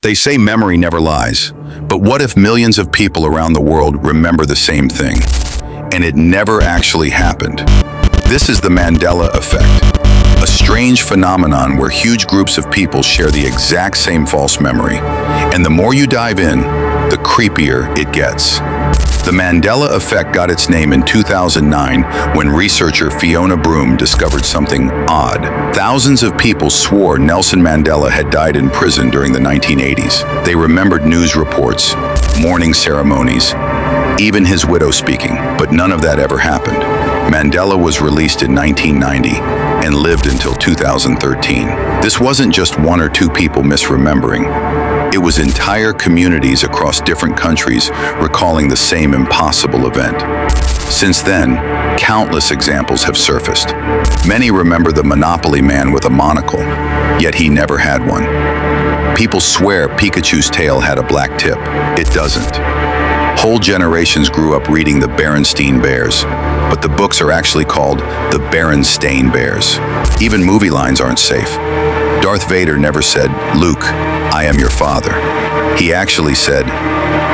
They say memory never lies, but what if millions of people around the world remember the same thing, and it never actually happened? This is the Mandela Effect, a strange phenomenon where huge groups of people share the exact same false memory. And the more you dive in, the creepier it gets. The Mandela Effect got its name in 2009 when researcher Fiona Broome discovered something odd. Thousands of people swore Nelson Mandela had died in prison during the 1980s. They remembered news reports, mourning ceremonies, even his widow speaking, but none of that ever happened. Mandela was released in 1990 and lived until 2013. This wasn't just one or two people misremembering. It was entire communities across different countries recalling the same impossible event. Since then, countless examples have surfaced. Many remember the Monopoly man with a monocle, yet he never had one. People swear Pikachu's tail had a black tip. It doesn't. Whole generations grew up reading the Berenstain Bears, but the books are actually called the Berenstain Bears. Even movie lines aren't safe. Darth Vader never said, "Luke, I am your father." He actually said,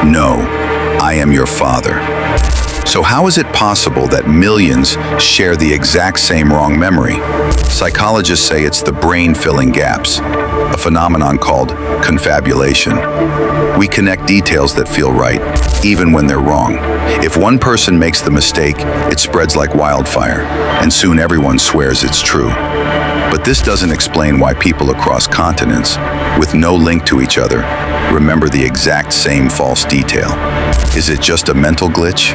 "No, I am your father." So how is it possible that millions share the exact same wrong memory? Psychologists say it's the brain filling gaps, a phenomenon called confabulation. We connect details that feel right, even when they're wrong. If one person makes the mistake, it spreads like wildfire, and soon everyone swears it's true. But this doesn't explain why people across continents, with no link to each other, remember the exact same false detail. Is it just a mental glitch,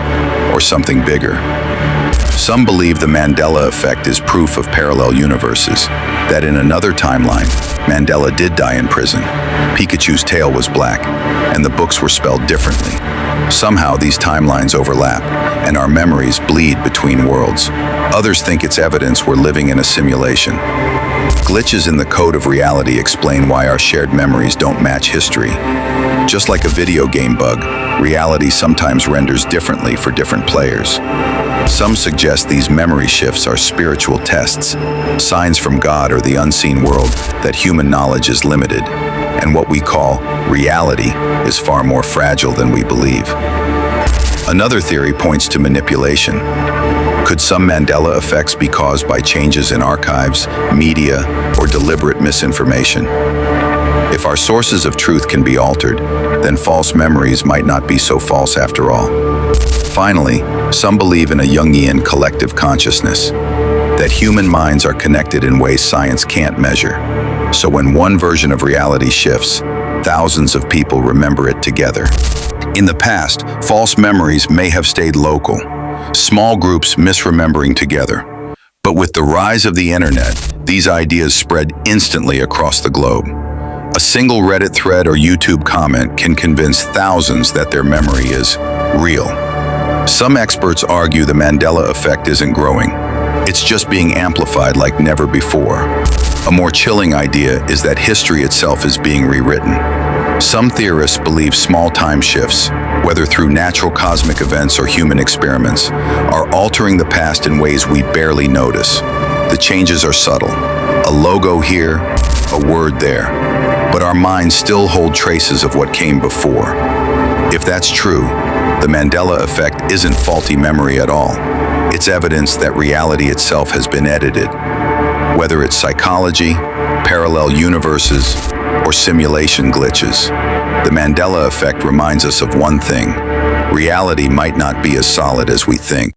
or something bigger? Some believe the Mandela Effect is proof of parallel universes, that in another timeline, Mandela did die in prison. Pikachu's tail was black, and the books were spelled differently. Somehow these timelines overlap, and our memories bleed between worlds. Others think it's evidence we're living in a simulation. Glitches in the code of reality explain why our shared memories don't match history. Just like a video game bug, reality sometimes renders differently for different players. Some suggest these memory shifts are spiritual tests, signs from God or the unseen world that human knowledge is limited, and what we call reality is far more fragile than we believe. Another theory points to manipulation. Could some Mandela effects be caused by changes in archives, media, or deliberate misinformation? If our sources of truth can be altered, then false memories might not be so false after all. Finally, some believe in a Jungian collective consciousness, that human minds are connected in ways science can't measure. So when one version of reality shifts, thousands of people remember it together. In the past, false memories may have stayed local, small groups misremembering together. But with the rise of the internet, these ideas spread instantly across the globe. A single Reddit thread or YouTube comment can convince thousands that their memory is real. Some experts argue the Mandela Effect isn't growing. It's just being amplified like never before. A more chilling idea is that history itself is being rewritten. Some theorists believe small time shifts, whether through natural cosmic events or human experiments, are altering the past in ways we barely notice. The changes are subtle. A logo here, a word there. But our minds still hold traces of what came before. If that's true, the Mandela Effect isn't faulty memory at all. It's evidence that reality itself has been edited. Whether it's psychology, parallel universes, or simulation glitches, the Mandela Effect reminds us of one thing: reality might not be as solid as we think.